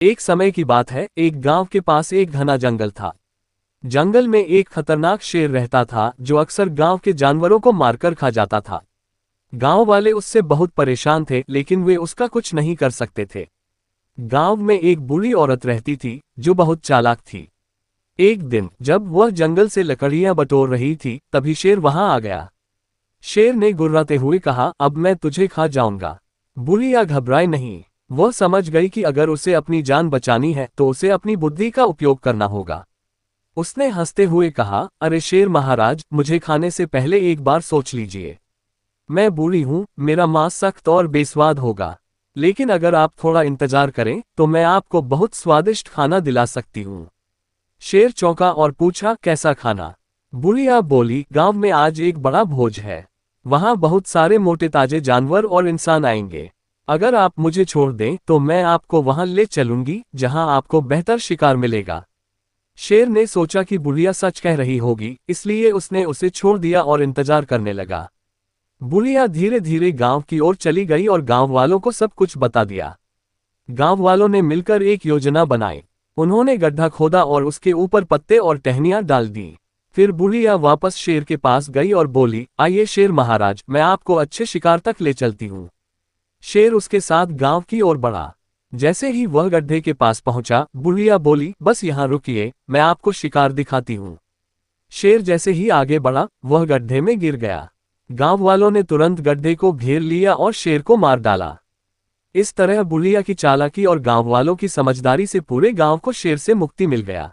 एक समय की बात है, एक गांव के पास एक घना जंगल था। जंगल में एक खतरनाक शेर रहता था जो अक्सर गांव के जानवरों को मारकर खा जाता था। गांव वाले उससे बहुत परेशान थे, लेकिन वे उसका कुछ नहीं कर सकते थे। गांव में एक बूढ़ी औरत रहती थी जो बहुत चालाक थी। एक दिन जब वह जंगल से लकड़ियां बटोर रही थी, तभी शेर वहां आ गया। शेर ने गुर्राते हुए कहा, अब मैं तुझे खा जाऊंगा। बुढ़िया घबराए नहीं। वह समझ गई कि अगर उसे अपनी जान बचानी है तो उसे अपनी बुद्धि का उपयोग करना होगा। उसने हंसते हुए कहा, अरे शेर महाराज, मुझे खाने से पहले एक बार सोच लीजिए। मैं बूढ़ी हूं, मेरा मांस सख्त और बेस्वाद होगा, लेकिन अगर आप थोड़ा इंतजार करें तो मैं आपको बहुत स्वादिष्ट खाना दिला सकती हूँ। शेर चौंका और पूछा, कैसा खाना? बुढ़िया बोली, गांव में आज एक बड़ा भोज है। वहां बहुत सारे मोटे ताजे जानवर और इंसान आएंगे। अगर आप मुझे छोड़ दें तो मैं आपको वहां ले चलूंगी जहां आपको बेहतर शिकार मिलेगा। शेर ने सोचा कि बुढ़िया सच कह रही होगी, इसलिए उसने उसे छोड़ दिया और इंतजार करने लगा। बुढ़िया धीरे धीरे गांव की ओर चली गई और गांव वालों को सब कुछ बता दिया। गांव वालों ने मिलकर एक योजना बनाई। उन्होंने गड्ढा खोदा और उसके ऊपर पत्ते और टहनियां डाल दी। फिर बुढ़िया वापस शेर के पास गई और बोली, आइए शेर महाराज, मैं आपको अच्छे शिकार तक ले चलती हूँ। शेर उसके साथ गांव की ओर बढ़ा। जैसे ही वह गड्ढे के पास पहुंचा, बुढ़िया बोली, बस यहाँ रुकिए, मैं आपको शिकार दिखाती हूँ। शेर जैसे ही आगे बढ़ा, वह गड्ढे में गिर गया। गांव वालों ने तुरंत गड्ढे को घेर लिया और शेर को मार डाला। इस तरह बुढ़िया की चालाकी और गांव वालों की समझदारी से पूरे गांव को शेर से मुक्ति मिल गया।